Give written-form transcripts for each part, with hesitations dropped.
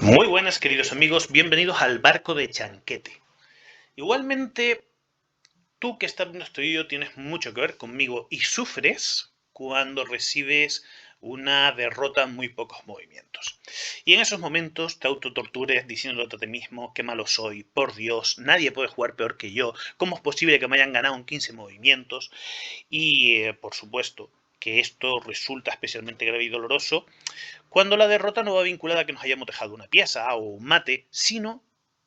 Muy buenas, queridos amigos, bienvenidos al barco de Chanquete. Igualmente, tú que estás viendo este vídeo tienes mucho que ver conmigo y sufres cuando recibes una derrota en muy pocos movimientos. Y en esos momentos te autotortures diciéndote a ti mismo qué malo soy, por Dios, nadie puede jugar peor que yo, ¿cómo es posible que me hayan ganado en 15 movimientos? Y por supuesto que esto resulta especialmente grave y doloroso cuando la derrota no va vinculada a que nos hayamos dejado una pieza o un mate, sino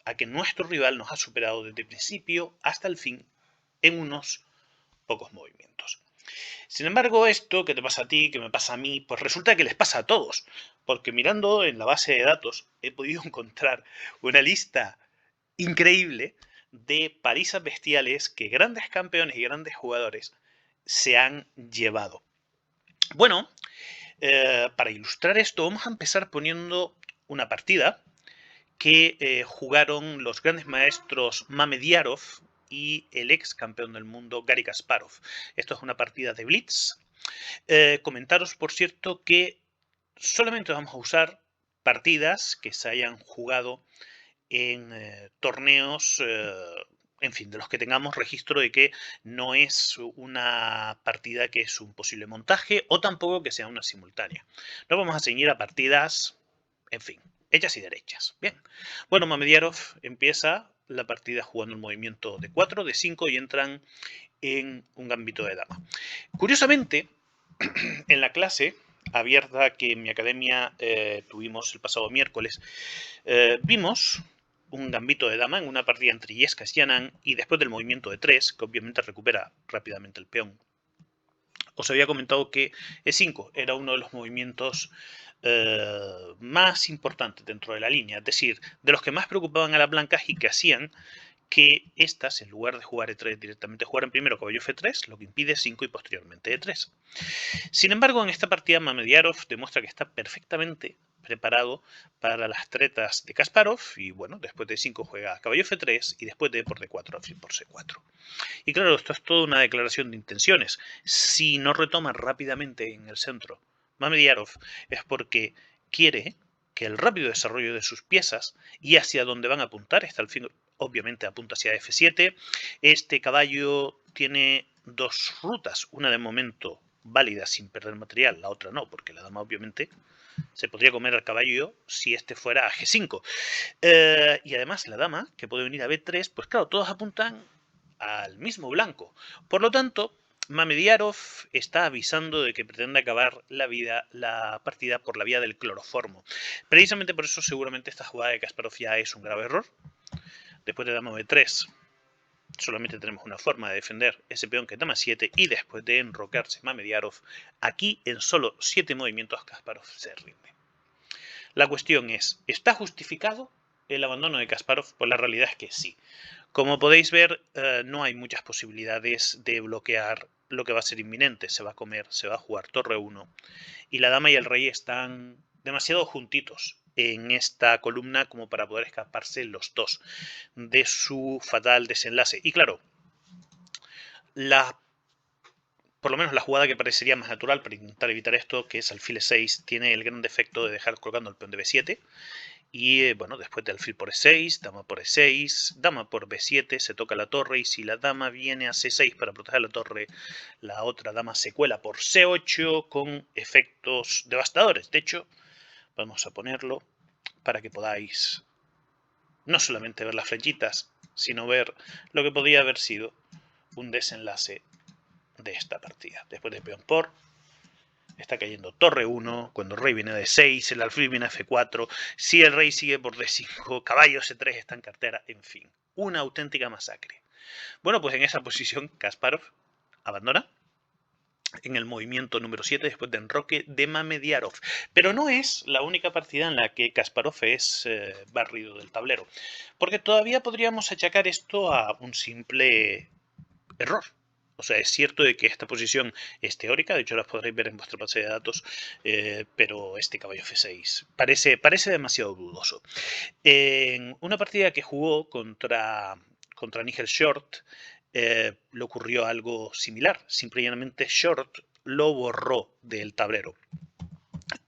a que nuestro rival nos ha superado desde el principio hasta el fin en unos pocos movimientos. Sin embargo, esto que te pasa a ti, que me pasa a mí, pues resulta que les pasa a todos, porque mirando en la base de datos he podido encontrar una lista increíble de palizas bestiales que grandes campeones y grandes jugadores se han llevado. Bueno, para ilustrar esto, vamos a empezar poniendo una partida que jugaron los grandes maestros Mamediarov y el ex campeón del mundo Gary Kasparov. Esto es una partida de Blitz. Comentaros, por cierto, que solamente vamos a usar partidas que se hayan jugado en torneos, en fin, de los que tengamos registro de que no es una partida que es un posible montaje o tampoco que sea una simultánea. Nos vamos a ceñir a partidas, en fin, hechas y derechas. Bien, bueno, Mamediarov empieza la partida jugando el movimiento de 4, de 5 y entran en un gambito de dama. Curiosamente, en la clase abierta que en mi academia tuvimos el pasado miércoles, vimos un gambito de dama en una partida entre Yescas y Anán y después del movimiento de 3, que obviamente recupera rápidamente el peón. Os había comentado que E5 era uno de los movimientos más importantes dentro de la línea, es decir, de los que más preocupaban a las blancas y que hacían que estas, en lugar de jugar E3 directamente, jugaran primero caballo F3, lo que impide 5 y posteriormente E3. Sin embargo, en esta partida Mamediarov demuestra que está perfectamente preparado para las tretas de Kasparov y bueno, después de 5 juega caballo F3 y después de por D4 alfil por C4. Y claro, esto es toda una declaración de intenciones. Si no retoma rápidamente en el centro Mamediarov es porque quiere que el rápido desarrollo de sus piezas y hacia dónde van a apuntar, está al fin, obviamente apunta hacia F7. Este caballo tiene dos rutas, una de momento válida sin perder material, la otra no, porque la dama obviamente se podría comer al caballo si este fuera a G5. Y además la dama, que puede venir a B3, pues claro, todos apuntan al mismo blanco. Por lo tanto, Mamediarov está avisando de que pretende acabar la partida por la vía del cloroformo. Precisamente por eso seguramente esta jugada de Kasparov ya es un grave error. Después de dama B3, solamente tenemos una forma de defender ese peón que es dama 7 y después de enrocarse Mamediarov, aquí en solo 7 movimientos Kasparov se rinde. La cuestión es, ¿está justificado el abandono de Kasparov? Pues la realidad es que sí. Como podéis ver, no hay muchas posibilidades de bloquear lo que va a ser inminente. Se va a comer, se va a jugar torre 1 y la dama y el rey están demasiado juntitos en esta columna como para poder escaparse los dos de su fatal desenlace. Y claro, por lo menos la jugada que parecería más natural para intentar evitar esto, que es alfil e6, tiene el gran defecto de dejar colgando el peón de b7. Y bueno, después de alfil por e6, dama por e6, dama por b7, se toca la torre y si la dama viene a c6 para proteger la torre, la otra dama se cuela por c8 con efectos devastadores. De hecho, vamos a ponerlo para que podáis no solamente ver las flechitas, sino ver lo que podría haber sido un desenlace de esta partida. Después de peón por, está cayendo torre 1, cuando el rey viene de 6, el alfil viene a f4, si el rey sigue por d5, caballo c3 está en cartera, en fin, una auténtica masacre. Bueno, pues en esa posición Kasparov abandona en el movimiento número 7 después de enroque de Mamediarov. Pero no es la única partida en la que Kasparov es barrido del tablero, porque todavía podríamos achacar esto a un simple error. O sea, es cierto de que esta posición es teórica, de hecho las podréis ver en vuestra base de datos, pero este caballo F6 parece demasiado dudoso. En una partida que jugó contra Nigel Short, le ocurrió algo similar. Simplemente Short lo borró del tablero.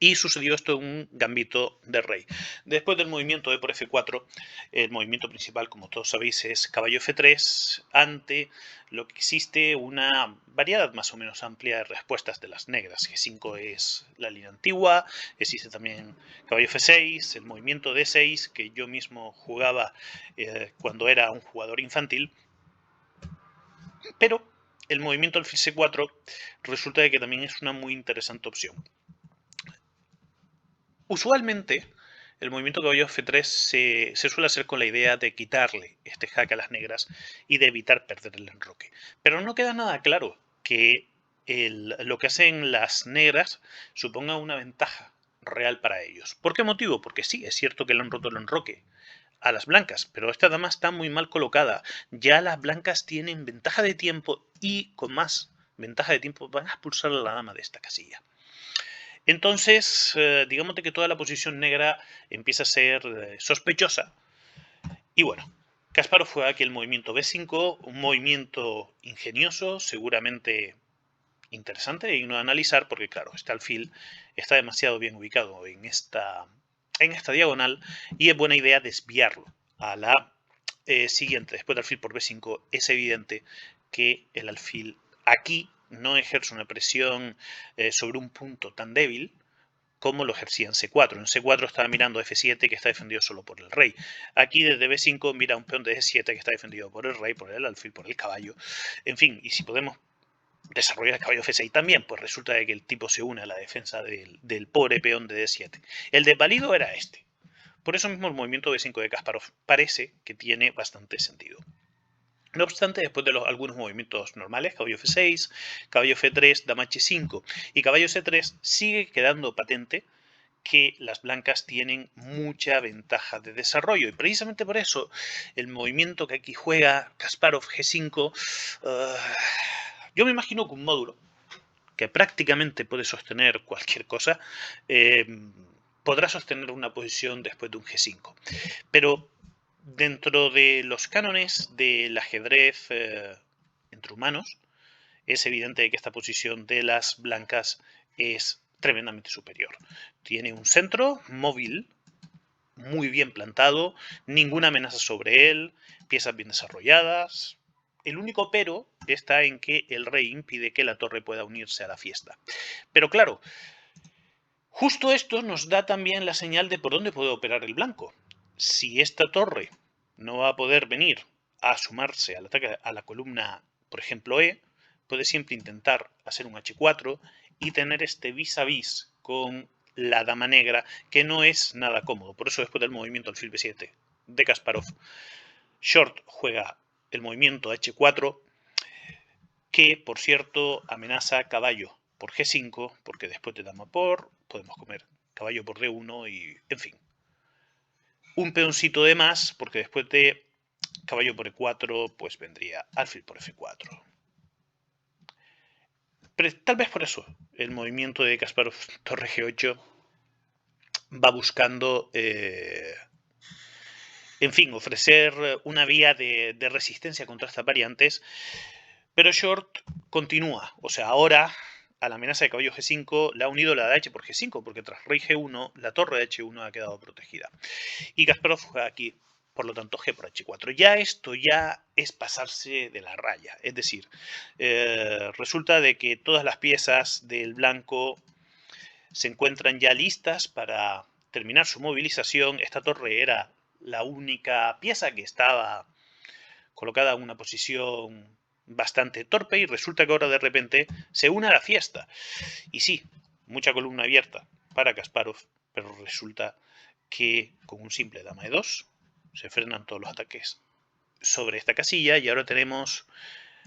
Y sucedió esto en un gambito de rey. Después del movimiento de por F4, el movimiento principal, como todos sabéis, es caballo F3, ante lo que existe una variedad más o menos amplia de respuestas de las negras. G5 es la línea antigua, existe también caballo F6, el movimiento D6, que yo mismo jugaba cuando era un jugador infantil, pero el movimiento alfil C4 resulta de que también es una muy interesante opción. Usualmente, el movimiento caballo F3 se suele hacer con la idea de quitarle este jaque a las negras y de evitar perder el enroque. Pero no queda nada claro que lo que hacen las negras suponga una ventaja real para ellos. ¿Por qué motivo? Porque sí, es cierto que le han roto el enroque a las blancas, pero esta dama está muy mal colocada. Ya las blancas tienen ventaja de tiempo y con más ventaja de tiempo van a expulsar a la dama de esta casilla. Entonces, digamos que toda la posición negra empieza a ser sospechosa. Y bueno, Kasparov juega aquí el movimiento B5, un movimiento ingenioso, seguramente interesante y digno de analizar, porque claro, este alfil está demasiado bien ubicado en esta diagonal y es buena idea desviarlo a la siguiente. Después del alfil por B5 es evidente que el alfil aquí no ejerce una presión sobre un punto tan débil como lo ejercía en C4. En C4 estaba mirando F7, que está defendido solo por el rey. Aquí desde B5 mira un peón de G7 que está defendido por el rey, por el alfil, por el caballo. En fin, y si podemos desarrollar el caballo F6 también, pues resulta que el tipo se une a la defensa del pobre peón de D7. El de pálido era este. Por eso mismo el movimiento B5 de Kasparov parece que tiene bastante sentido. No obstante, después de algunos movimientos normales, caballo F6, caballo F3, dama H5 y caballo C3, sigue quedando patente que las blancas tienen mucha ventaja de desarrollo. Y precisamente por eso el movimiento que aquí juega Kasparov G5, yo me imagino que un módulo que prácticamente puede sostener cualquier cosa, podrá sostener una posición después de un G5. Pero dentro de los cánones del ajedrez entre humanos, es evidente que esta posición de las blancas es tremendamente superior. Tiene un centro móvil, muy bien plantado, ninguna amenaza sobre él, piezas bien desarrolladas. El único pero está en que el rey impide que la torre pueda unirse a la fiesta. Pero claro, justo esto nos da también la señal de por dónde puede operar el blanco. Si esta torre no va a poder venir a sumarse al ataque a la columna, por ejemplo, E, puede siempre intentar hacer un H4 y tener este vis a vis con la dama negra, que no es nada cómodo. Por eso después del movimiento alfil B7 de Kasparov, Short juega el movimiento H4, que por cierto amenaza caballo por G5, porque después de dama por, podemos comer caballo por D1 y, en fin. Un peoncito de más, porque después de caballo por E4, pues vendría alfil por F4. Pero tal vez por eso el movimiento de Kasparov torre G8 va buscando, en fin, ofrecer una vía de resistencia contra estas variantes, pero Short continúa. O sea, ahora a la amenaza de caballo G5 le ha unido la de H por G5, porque tras rey G1 la torre de H1 ha quedado protegida. Y Kasparov juega aquí, por lo tanto, G por H4. Ya esto ya es pasarse de la raya. Es decir, resulta de que todas las piezas del blanco se encuentran ya listas para terminar su movilización. Esta torre era la única pieza que estaba colocada en una posición bastante torpe y resulta que ahora de repente se une a la fiesta. Y sí, mucha columna abierta para Kasparov, pero resulta que con un simple dama de 2 se frenan todos los ataques sobre esta casilla y ahora tenemos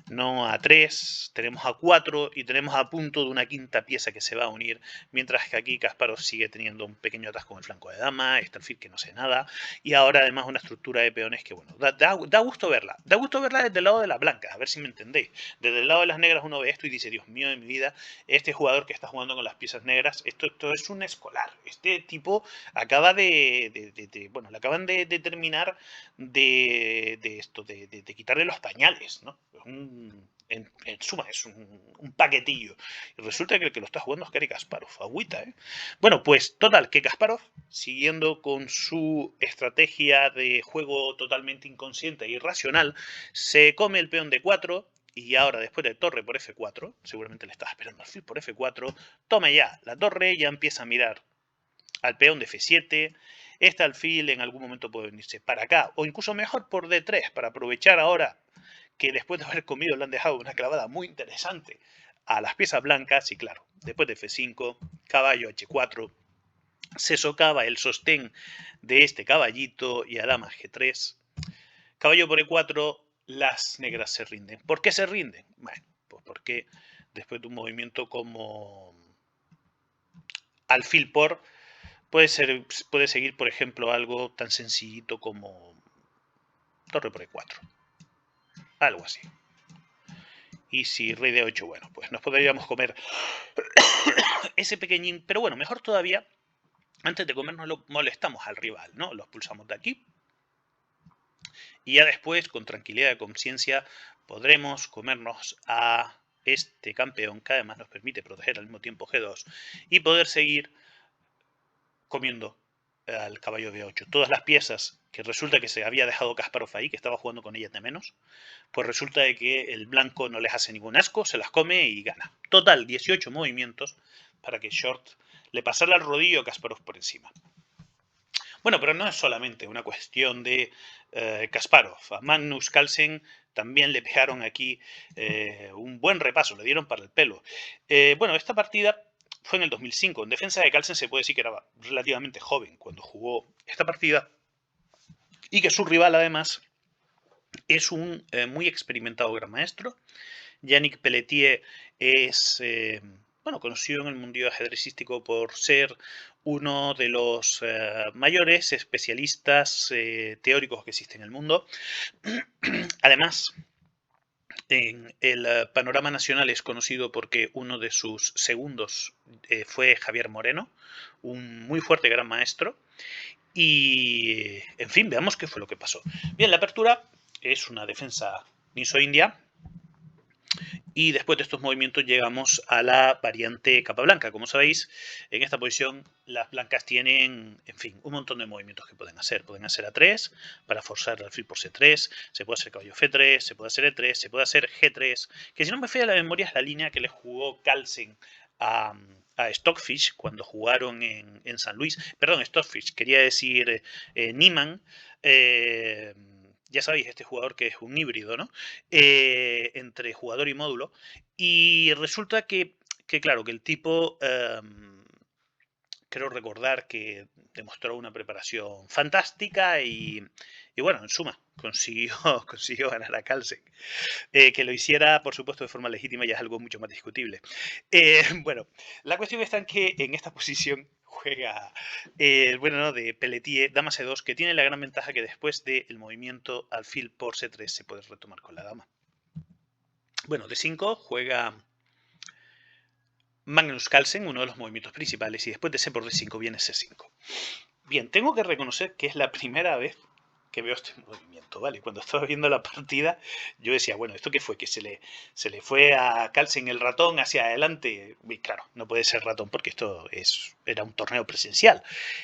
no a 3, tenemos a 4 y tenemos a punto de una quinta pieza que se va a unir, mientras que aquí Kasparov sigue teniendo un pequeño atasco en el flanco de dama, está el alfil que no sé nada, y ahora además una estructura de peones que, bueno, da gusto verla. Da gusto verla desde el lado de la blanca, a ver si me entendéis. Desde el lado de las negras uno ve esto y dice, Dios mío de mi vida, este jugador que está jugando con las piezas negras, esto es un escolar. Este tipo acaba bueno, le acaban de terminar de quitarle los pañales, ¿no? En suma, es un paquetillo. Y resulta que el que lo está jugando es Garry Kasparov. Agüita, ¿eh? Bueno, pues total, que Kasparov, siguiendo con su estrategia de juego totalmente inconsciente e irracional, se come el peón de 4 y ahora después de torre por F4, seguramente le estaba esperando alfil por F4, toma ya la torre, ya empieza a mirar al peón de F7, este alfil en algún momento puede venirse para acá, o incluso mejor por D3, para aprovechar ahora que después de haber comido le han dejado una clavada muy interesante a las piezas blancas, y claro, después de F5, caballo H4, se socava el sostén de este caballito y a dama G3, caballo por E4, las negras se rinden. ¿Por qué se rinden? Bueno, pues porque después de un movimiento como alfil por, puede seguir, por ejemplo, algo tan sencillito como torre por E4. Algo así. Y si rey de 8, bueno, pues nos podríamos comer ese pequeñín. Pero bueno, mejor todavía, antes de comernos molestamos al rival, ¿no? Los pulsamos de aquí. Y ya después, con tranquilidad de conciencia, podremos comernos a este campeón, que además nos permite proteger al mismo tiempo G2 y poder seguir comiendo al caballo B8. Todas las piezas que resulta que se había dejado Kasparov ahí, que estaba jugando con ellas de menos, pues resulta de que el blanco no les hace ningún asco, se las come y gana. Total, 18 movimientos para que Short le pasara el rodillo a Kasparov por encima. Bueno, pero no es solamente una cuestión de Kasparov. A Magnus Carlsen también le pegaron aquí un buen repaso, le dieron para el pelo. Bueno, esta partida fue en el 2005. En defensa de Carlsen se puede decir que era relativamente joven cuando jugó esta partida y que su rival además es un muy experimentado gran maestro. Yannick Pelletier es bueno, conocido en el mundo ajedrecístico por ser uno de los mayores especialistas teóricos que existen en el mundo. Además, en el panorama nacional es conocido porque uno de sus segundos fue Javier Moreno, un muy fuerte gran maestro. Y, en fin, veamos qué fue lo que pasó. Bien, la apertura es una defensa ninso-india. Y después de estos movimientos llegamos a la variante capa blanca. Como sabéis, en esta posición las blancas tienen, en fin, un montón de movimientos que pueden hacer. Pueden hacer A3 para forzar el alfil por C3, se puede hacer caballo F3, se puede hacer E3, se puede hacer G3, que si no me falla la memoria es la línea que le jugó Carlsen a Stockfish cuando jugaron en San Luis. Perdón, Stockfish, quería decir Niemann. Ya sabéis, este jugador que es un híbrido, ¿no? Entre jugador y módulo. Y resulta que claro, que el tipo, creo recordar que demostró una preparación fantástica y bueno, en suma, consiguió ganar a Carlsen. Que lo hiciera, por supuesto, de forma legítima ya es algo mucho más discutible. Bueno, la cuestión está en que en esta posición juega el bueno, ¿no?, de Pelletier, dama C2, que tiene la gran ventaja que después del movimiento alfil por C3 se puede retomar con la dama. Bueno, D5 juega Magnus Carlsen, uno de los movimientos principales, y después de C por D5 viene C5. Bien, tengo que reconocer que es la primera vez que veo este movimiento, ¿vale? Cuando estaba viendo la partida, yo decía, bueno, ¿esto qué fue? Que se le fue a Carlsen el ratón hacia adelante. Y claro, no puede ser ratón porque esto era un torneo presencial.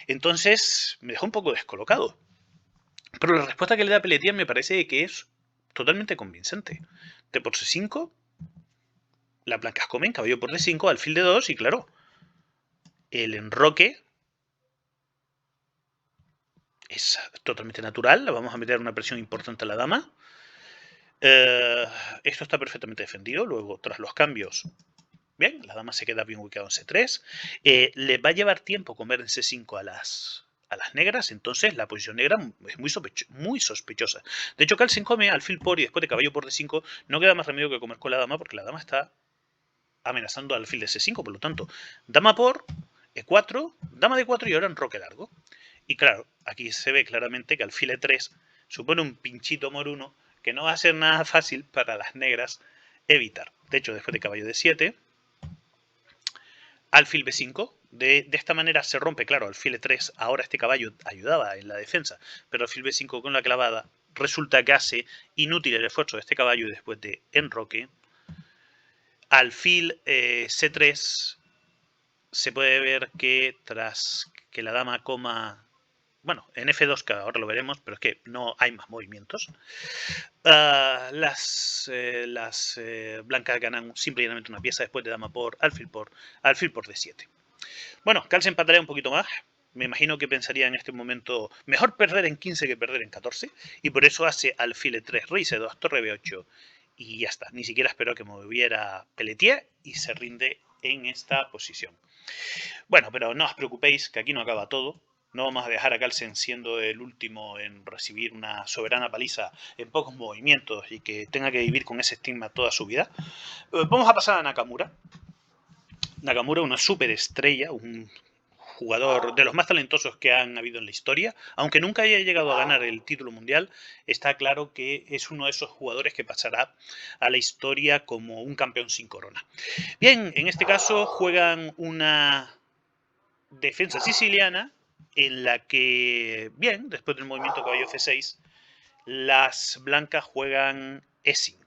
Entonces, me dejó un poco descolocado. Pero la respuesta que le da Pelletier me parece que es totalmente convincente. T por C5, las blancas comen, caballo por D5, alfil de 2 y claro, el enroque es totalmente natural. Le vamos a meter una presión importante a la dama. Esto está perfectamente defendido. Luego, tras los cambios, bien, la dama se queda bien ubicada en C3. Le va a llevar tiempo comer en C5 a las negras, entonces la posición negra es muy sospechosa. De hecho, Carlsen come alfil por y después de caballo por D5, no queda más remedio que comer con la dama porque la dama está amenazando al alfil de C5, por lo tanto, dama por E4, dama de 4 y ahora enroque largo. Y claro, aquí se ve claramente que alfil E3 supone un pinchito moruno que no va a ser nada fácil para las negras evitar. De hecho, después de caballo D7, alfil B5, de esta manera se rompe, claro, alfil E3, ahora este caballo ayudaba en la defensa, pero alfil B5 con la clavada resulta que hace inútil el esfuerzo de este caballo y después de enroque, alfil C3 se puede ver que tras que la dama coma... Bueno, en F2, que ahora lo veremos, pero es que no hay más movimientos. Las blancas ganan simplemente una pieza después de dama por alfil por D7. Bueno, Cal se empataría un poquito más. Me imagino que pensaría en este momento mejor perder en 15 que perder en 14. Y por eso hace alfil E3, rey C2, torre B8. Y ya está. Ni siquiera espero que moviera Pelletier y se rinde en esta posición. Bueno, pero no os preocupéis que aquí no acaba todo. No vamos a dejar a Carlsen siendo el último en recibir una soberana paliza en pocos movimientos y que tenga que vivir con ese estigma toda su vida. Vamos a pasar a Nakamura. Nakamura, una superestrella, un jugador de los más talentosos que han habido en la historia. Aunque nunca haya llegado a ganar el título mundial, está claro que es uno de esos jugadores que pasará a la historia como un campeón sin corona. Bien, en este caso juegan una defensa siciliana en la que, bien, después del movimiento caballo F6, las blancas juegan E5.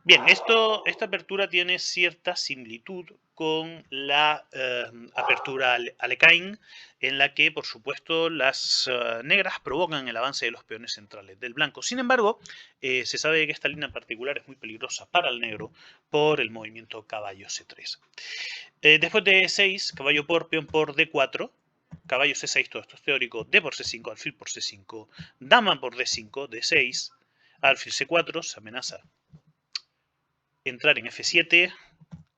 Bien, esta apertura tiene cierta similitud con la apertura Alekhine, en la que, por supuesto, las negras provocan el avance de los peones centrales del blanco. Sin embargo, se sabe que esta línea en particular es muy peligrosa para el negro por el movimiento caballo C3. Después de E6, caballo por, peón por D4, caballo C6, todo esto es teórico, D por C5, alfil por C5, dama por D5, D6, alfil C4, se amenaza entrar en F7,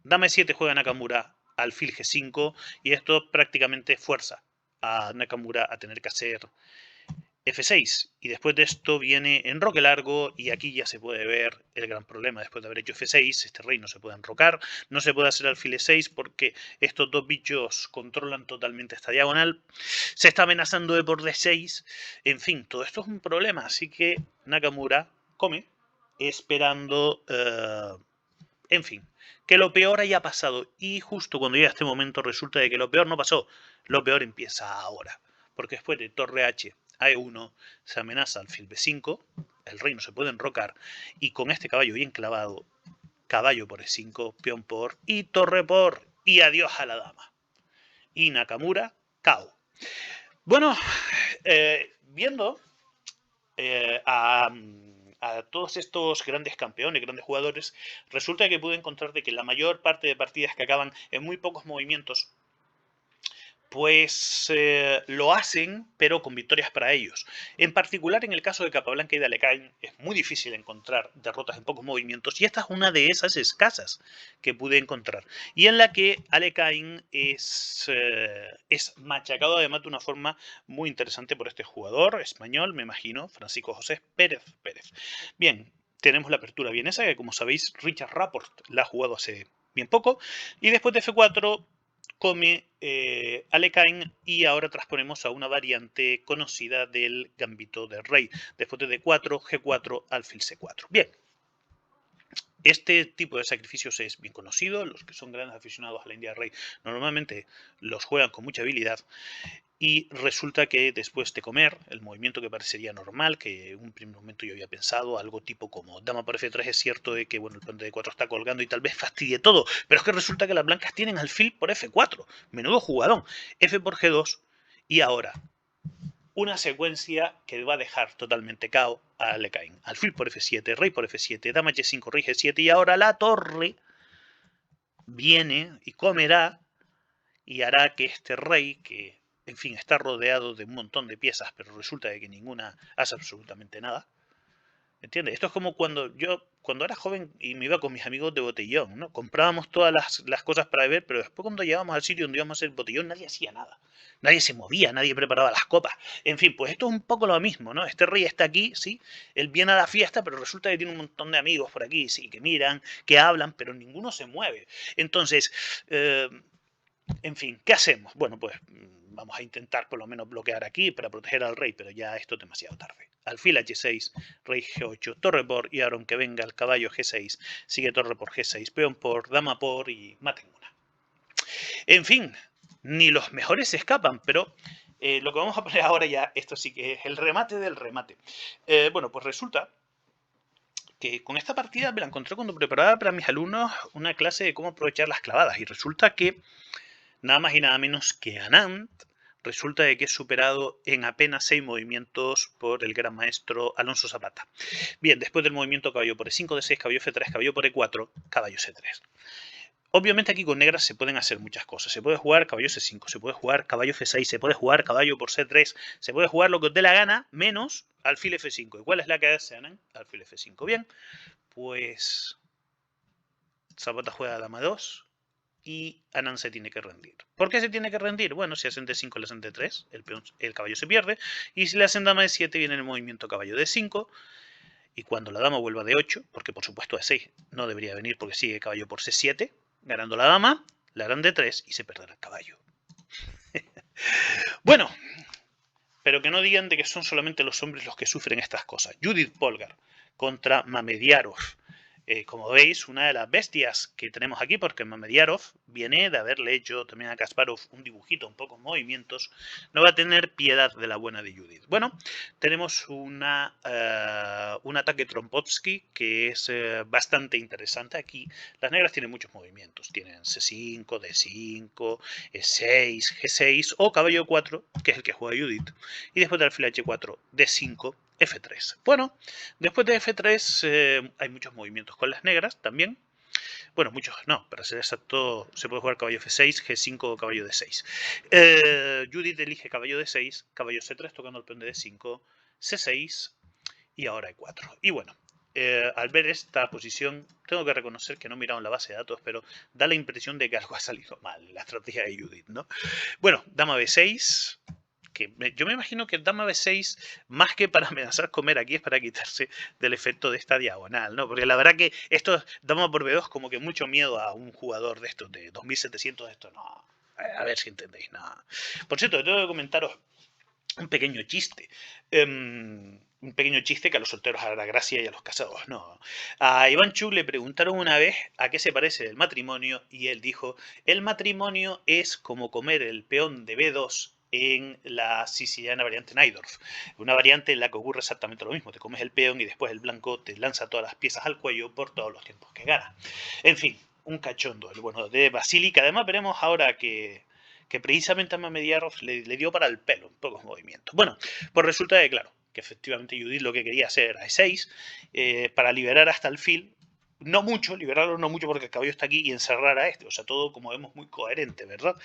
dama E7 juega Nakamura, alfil G5, y esto prácticamente fuerza a Nakamura a tener que hacer F6. Y después de esto viene enroque largo, y aquí ya se puede ver el gran problema. Después de haber hecho F6, este rey no se puede enrocar, no se puede hacer alfil E6 porque estos dos bichos controlan totalmente esta diagonal. Se está amenazando de por D6. En fin, todo esto es un problema, así que Nakamura come esperando... en fin, que lo peor haya pasado. Y justo cuando llega este momento resulta de que lo peor no pasó. Lo peor empieza ahora. Porque después de torre H a E1 se amenaza alfil B5. El rey no se puede enrocar. Y con este caballo bien clavado, caballo por E5, peón por y torre por. Y adiós a la dama. Y Nakamura, KO. Bueno, viendo a todos estos grandes campeones, grandes jugadores, resulta que pude encontrar de que la mayor parte de partidas que acaban en muy pocos movimientos, pues lo hacen, pero con victorias para ellos. En particular, en el caso de Capablanca y de Alekhine, es muy difícil encontrar derrotas en pocos movimientos, y esta es una de esas escasas que pude encontrar, y en la que Alekhine es machacado además de una forma muy interesante por este jugador español, me imagino, Francisco José Pérez Pérez. Bien, tenemos la apertura vienesa, que como sabéis, Richard Rapport la ha jugado hace bien poco, y después de F4 come Alekhine, y ahora transponemos a una variante conocida del gambito del rey. Después de D4, G4, alfil C4. Bien, este tipo de sacrificios es bien conocido. Los que son grandes aficionados a la India del rey normalmente los juegan con mucha habilidad. Y resulta que después de comer, el movimiento que parecería normal, que en un primer momento yo había pensado, algo tipo como dama por F3, es cierto de que bueno, el peón de D4 está colgando y tal vez fastidie todo, pero es que resulta que las blancas tienen alfil por F4, menudo jugadón, F por G2, y ahora una secuencia que va a dejar totalmente KO a Alekhine. Alfil por F7, rey por F7, dama G5, rey G7, y ahora la torre viene y comerá y hará que este rey, que en fin está rodeado de un montón de piezas, pero resulta de que ninguna hace absolutamente nada, ¿entiendes? Esto es como cuando era joven y me iba con mis amigos de botellón, ¿no? Comprábamos todas las cosas para beber, pero después cuando llegábamos al sitio donde íbamos a hacer botellón, nadie hacía nada. Nadie se movía, nadie preparaba las copas. En fin, pues esto es un poco lo mismo, ¿no? Este rey está aquí, sí, él viene a la fiesta, pero resulta que tiene un montón de amigos por aquí, sí, que miran, que hablan, pero ninguno se mueve. Entonces, en fin, ¿qué hacemos? Bueno, pues vamos a intentar por lo menos bloquear aquí para proteger al rey, pero ya esto es demasiado tarde. Alfil H6, rey G8, torre por, y ahora aunque venga el caballo G6, sigue torre por G6, peón por, dama por, y maten una. En fin, ni los mejores se escapan, pero lo que vamos a poner ahora ya, esto sí que es el remate del remate. Bueno, pues resulta que con esta partida me la encontré cuando preparaba para mis alumnos una clase de cómo aprovechar las clavadas. Y resulta que nada más y nada menos que Anand, resulta de que es superado en apenas 6 movimientos por el gran maestro Alonso Zapata. Bien, después del movimiento caballo por E5, D6, caballo F3, caballo por E4, caballo C3. Obviamente aquí con negras se pueden hacer muchas cosas. Se puede jugar caballo C5, se puede jugar caballo F6, se puede jugar caballo por C3, se puede jugar lo que os dé la gana, menos alfil F5. ¿Y cuál es la que hace Anand? Alfil F5. Bien, pues Zapata juega dama 2 y Anand se tiene que rendir. ¿Por qué se tiene que rendir? Bueno, si hacen D5 le hacen D3, el caballo se pierde, y si le hacen dama D7 viene el movimiento caballo D5, y cuando la dama vuelva a D8, porque por supuesto D6 no debería venir porque sigue caballo por C7, ganando la dama, le harán D3 y se perderá el caballo. Bueno, pero que no digan de que son solamente los hombres los que sufren estas cosas. Judith Polgar contra Mamediarov. Como veis, una de las bestias que tenemos aquí, porque Mamediarov viene de haberle hecho también a Kasparov un dibujito, un poco en movimientos, no va a tener piedad de la buena de Judith. Bueno, tenemos un ataque Trompotsky que es bastante interesante. Aquí las negras tienen muchos movimientos, tienen C5, D5, E6, G6 o caballo 4, que es el que juega Judith, y después del alfil H4, D5, F3. Bueno, después de F3 hay muchos movimientos con las negras también. Bueno, muchos no, para ser exacto, se puede jugar caballo F6, G5 o caballo D6. Judith elige caballo D6, caballo C3 tocando el peón de D5, C6 y ahora E4. Y bueno, al ver esta posición, tengo que reconocer que no he mirado en la base de datos, pero da la impresión de que algo ha salido mal en la estrategia de Judith, ¿no? Bueno, dama B6. Yo me imagino que dama B6, más que para amenazar comer aquí, es para quitarse del efecto de esta diagonal, ¿no? Porque la verdad que esto, dama por B2, como que mucho miedo a un jugador de estos, de 2700 de estos, no. A ver si entendéis, nada. Por cierto, tengo que comentaros un pequeño chiste. Un pequeño chiste que a los solteros hará gracia y a los casados no. A Iván Chu le preguntaron una vez a qué se parece el matrimonio y él dijo, el matrimonio es como comer el peón de B2 en la siciliana variante Najdorf. Una variante en la que ocurre exactamente lo mismo. Te comes el peón y después el blanco te lanza todas las piezas al cuello por todos los tiempos que gana. En fin, un cachondo. El bueno de Basílica. Además veremos ahora que precisamente a Mamediarov le dio para el pelo, en pocos movimientos. Bueno, pues resulta que, claro, que efectivamente Judith lo que quería hacer era E6 para liberar hasta el fil. No mucho, liberarlo no mucho porque el caballo está aquí y encerrar a este. O sea, todo como vemos muy coherente, ¿verdad?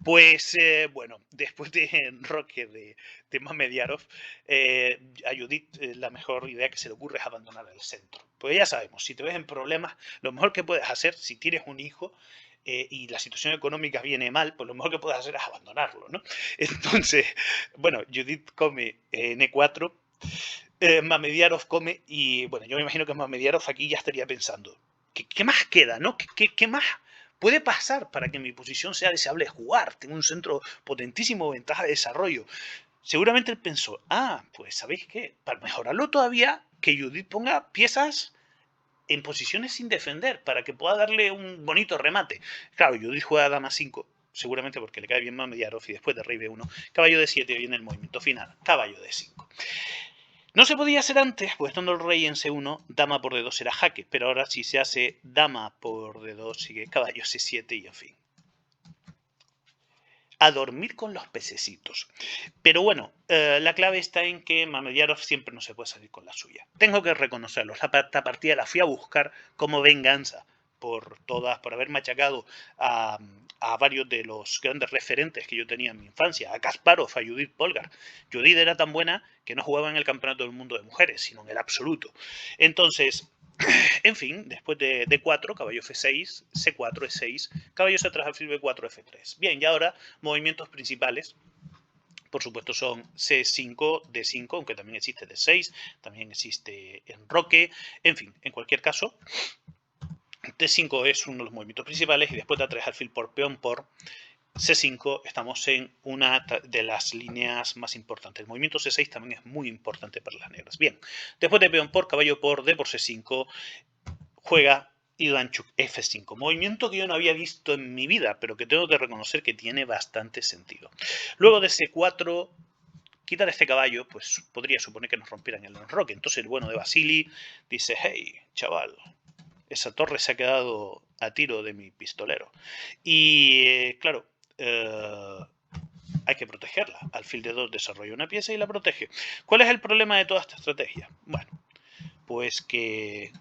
Pues bueno, después de enroque de Mamediarov, a Judith la mejor idea que se le ocurre es abandonar el centro. Pues ya sabemos, si te ves en problemas, lo mejor que puedes hacer si tienes un hijo y la situación económica viene mal, pues lo mejor que puedes hacer es abandonarlo, ¿no? Entonces, bueno, Judith come en E4, Mamediarov come y, bueno, yo me imagino que Mamediarov aquí ya estaría pensando, ¿qué más queda, no? ¿Qué más puede pasar para que mi posición sea deseable de jugar? Tengo un centro potentísimo, ventaja de desarrollo. Seguramente él pensó, pues ¿sabéis qué? Para mejorarlo todavía, que Judith ponga piezas en posiciones sin defender para que pueda darle un bonito remate. Claro, Judith juega dama 5, seguramente porque le cae bien Mamediarov y después de rey B1, caballo de 7 viene el movimiento final, caballo de 5. No se podía hacer antes, pues estando el rey en C1, dama por D2 era jaque, pero ahora si se hace dama por D2 sigue caballo C7 y en fin. A dormir con los pececitos. Pero bueno, la clave está en que Mamediarov siempre no se puede salir con la suya. Tengo que reconocerlo. Esta partida la fui a buscar como venganza por haber machacado a varios de los grandes referentes que yo tenía en mi infancia, a Kasparov, a Judith Polgar. Judith era tan buena que no jugaba en el campeonato del mundo de mujeres, sino en el absoluto. Entonces, en fin, después de D4, caballo F6, C4, E6, caballo C3, alfil B4, F3. Bien, y ahora movimientos principales, por supuesto, son C5, D5, aunque también existe D6, también existe enroque, en fin, en cualquier caso, D5 es uno de los movimientos principales y después de A3, alfil por peón por C5 estamos en una de las líneas más importantes. El movimiento C6 también es muy importante para las negras. Bien, después de peón por, caballo por, D por C5, juega Ivanchuk F5. Movimiento que yo no había visto en mi vida, pero que tengo que reconocer que tiene bastante sentido. Luego de C4, quitar este caballo, pues podría suponer que nos rompieran el enroque. Entonces el bueno de Vasily dice, hey, chaval, esa torre se ha quedado a tiro de mi pistolero. Y claro, hay que protegerla. Alfil de 2 desarrolla una pieza y la protege. ¿Cuál es el problema de toda esta estrategia? Bueno, pues que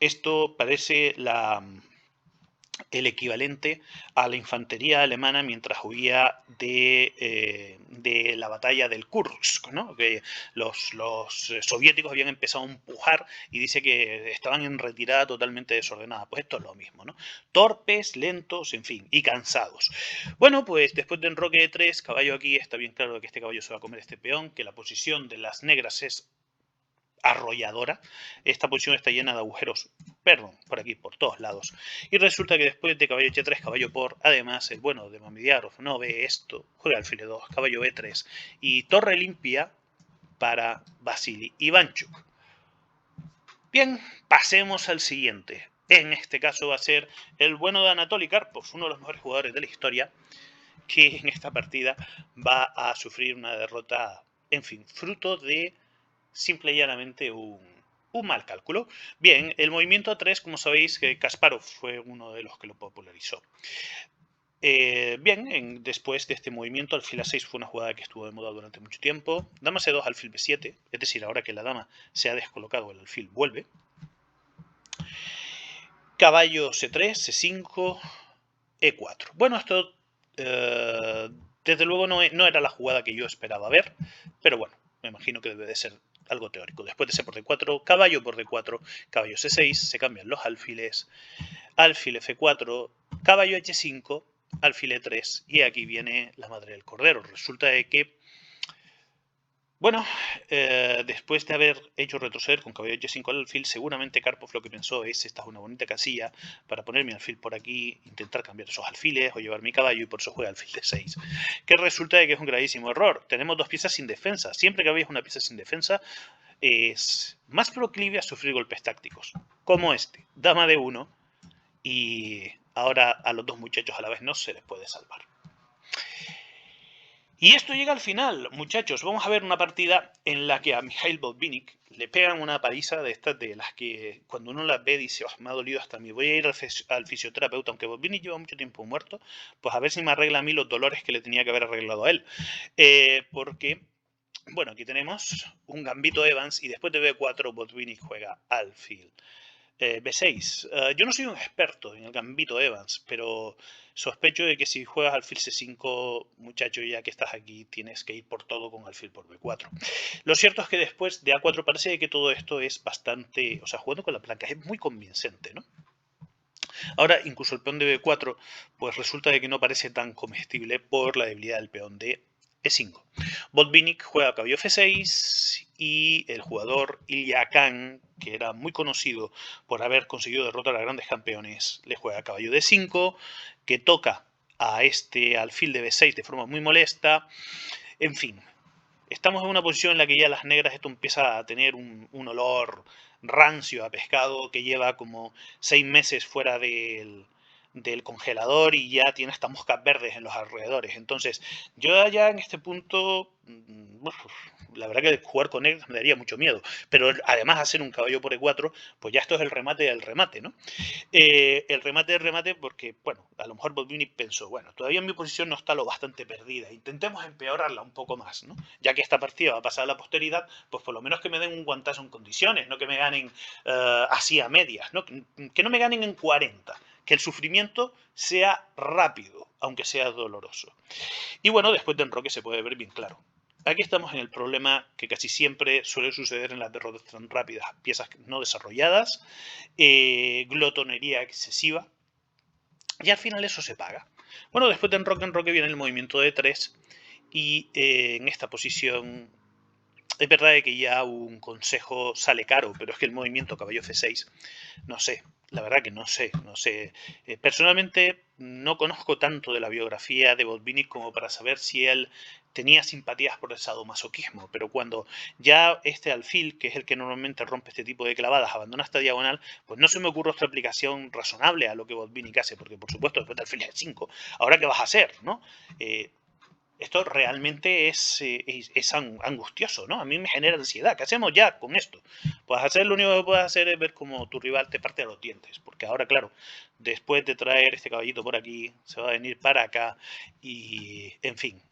esto parece el equivalente a la infantería alemana mientras huía de la batalla del Kursk, ¿no? Que los soviéticos habían empezado a empujar y dice que estaban en retirada totalmente desordenada. Pues esto es lo mismo, ¿no? Torpes, lentos, en fin, y cansados. Bueno, pues después de enroque de 3, caballo aquí, está bien claro que este caballo se va a comer este peón, que la posición de las negras es arrolladora. Esta posición está llena de agujeros, perdón, por aquí, por todos lados. Y resulta que después de caballo H3, caballo por, además, el bueno de Mamidiarov no ve esto, juega alfil 2, caballo B3 y torre limpia para Vasily Ivanchuk. Bien, pasemos al siguiente. En este caso va a ser el bueno de Anatoly Karpov, uno de los mejores jugadores de la historia, que en esta partida va a sufrir una derrota, en fin, fruto de simple y llanamente un mal cálculo. Bien, el movimiento A3, como sabéis, que Kasparov fue uno de los que lo popularizó. Bien, después de este movimiento, alfil A6 fue una jugada que estuvo de moda durante mucho tiempo. Dama C2, alfil B7, es decir, ahora que la dama se ha descolocado, el alfil vuelve. Caballo C3, C5, E4. Bueno, esto desde luego no era la jugada que yo esperaba ver, pero bueno, me imagino que debe de ser algo teórico. Después de C por D4, caballo por D4, caballo C6, se cambian los alfiles, alfil F4, caballo H5, alfil E3, y aquí viene la madre del cordero. Resulta de que, bueno, después de haber hecho retroceder con caballo H5 al alfil, seguramente Karpov lo que pensó es, esta es una bonita casilla para poner mi alfil por aquí, intentar cambiar esos alfiles o llevar mi caballo, y por eso juega alfil D6. Que resulta de que es un gravísimo error. Tenemos dos piezas sin defensa. Siempre que habéis una pieza sin defensa, es más proclive a sufrir golpes tácticos, como este, dama de 1, y ahora a los dos muchachos a la vez no se les puede salvar. Y esto llega al final, muchachos. Vamos a ver una partida en la que a Mikhail Botvinnik le pegan una paliza de estas de las que cuando uno las ve dice, oh, me ha dolido hasta a mí, voy a ir al fisioterapeuta, aunque Botvinnik lleva mucho tiempo muerto, pues a ver si me arregla a mí los dolores que le tenía que haber arreglado a él. Porque, bueno, aquí tenemos un gambito Evans y después de B4 Botvinnik juega alfil. B6. Yo no soy un experto en el gambito Evans, pero sospecho de que si juegas alfil C5, muchacho, ya que estás aquí, tienes que ir por todo con alfil por B4. Lo cierto es que después de A4 parece que todo esto es bastante, o sea, jugando con la blanca es muy convincente, ¿no? Ahora, incluso el peón de B4, pues resulta de que no parece tan comestible por la debilidad del peón de E5. Botvinnik juega caballo F6 y el jugador Ilya Khan, que era muy conocido por haber conseguido derrotar a grandes campeones, le juega caballo D5, que toca a este alfil de B6 de forma muy molesta. En fin, estamos en una posición en la que ya las negras esto empieza a tener un olor rancio a pescado que lleva como 6 meses fuera del congelador y ya tiene estas moscas verdes en los alrededores. Entonces, yo ya en este punto, la verdad que jugar con negras me daría mucho miedo. Pero además hacer un caballo por E4, pues ya esto es el remate del remate, ¿no? El remate del remate porque, bueno, a lo mejor Botvinnik pensó, bueno, todavía mi posición no está lo bastante perdida, intentemos empeorarla un poco más, ¿no? Ya que esta partida va a pasar a la posteridad, pues por lo menos que me den un guantazo en condiciones, no que me ganen así a medias, ¿no? Que no me ganen en 40, que el sufrimiento sea rápido, aunque sea doloroso. Y bueno, después de enroque se puede ver bien claro. Aquí estamos en el problema que casi siempre suele suceder en las derrotas tan rápidas, piezas no desarrolladas, glotonería excesiva, y al final eso se paga. Bueno, después de enroque viene el movimiento de 3 y en esta posición es verdad que ya un consejo sale caro, pero es que el movimiento caballo F6, no sé, la verdad que no sé. Personalmente no conozco tanto de la biografía de Botvinnik como para saber si él tenía simpatías por el sadomasoquismo, pero cuando ya este alfil, que es el que normalmente rompe este tipo de clavadas, abandona esta diagonal, pues no se me ocurre otra aplicación razonable a lo que Botvinnik hace, porque por supuesto después de alfil G5, ¿ahora qué vas a hacer, no? Esto realmente es angustioso, ¿no? A mí me genera ansiedad. ¿Qué hacemos ya con esto? Pues hacer lo único que puedes hacer es ver cómo tu rival te parte los dientes. Porque ahora, claro, después de traer este caballito por aquí, se va a venir para acá y, en fin,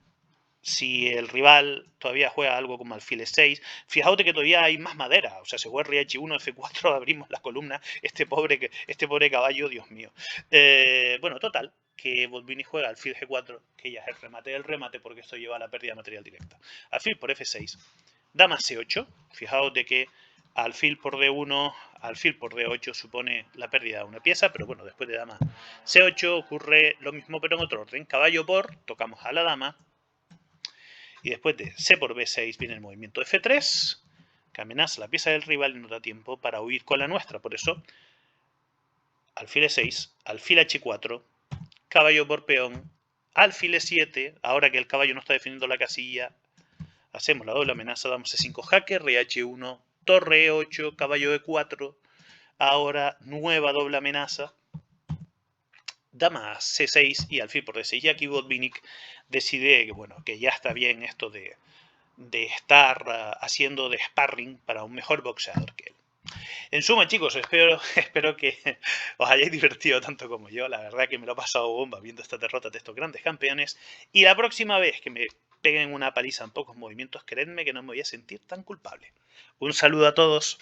si el rival todavía juega algo como alfil E6, fijaos que todavía hay más madera. O sea, se juega H1, F4, abrimos la columna. Este pobre caballo, Dios mío. Bueno, total, que Botvini juega alfil G4, que ya es el remate del remate, porque esto lleva a la pérdida de material directa. Alfil por F6, dama C8. Fijaos de que alfil por D1, alfil por D8 supone la pérdida de una pieza, pero bueno, después de dama C8 ocurre lo mismo, pero en otro orden. Caballo por, tocamos a la dama, y después de C por B6 viene el movimiento F3, que amenaza la pieza del rival y nos da tiempo para huir con la nuestra. Por eso, alfil E6, alfil H4, caballo por peón, alfil E7. Ahora que el caballo no está defendiendo la casilla, hacemos la doble amenaza, damos E5 jaque, rey H1, torre E8, caballo E4. Ahora nueva doble amenaza, dama C6 y alfil por D6. Y aquí Botvinnik decide que, bueno, que ya está bien esto de estar haciendo de sparring para un mejor boxeador que él. En suma, chicos, espero que os hayáis divertido tanto como yo. La verdad que me lo he pasado bomba viendo esta derrota de estos grandes campeones. Y la próxima vez que me peguen una paliza en pocos movimientos, creedme que no me voy a sentir tan culpable. Un saludo a todos.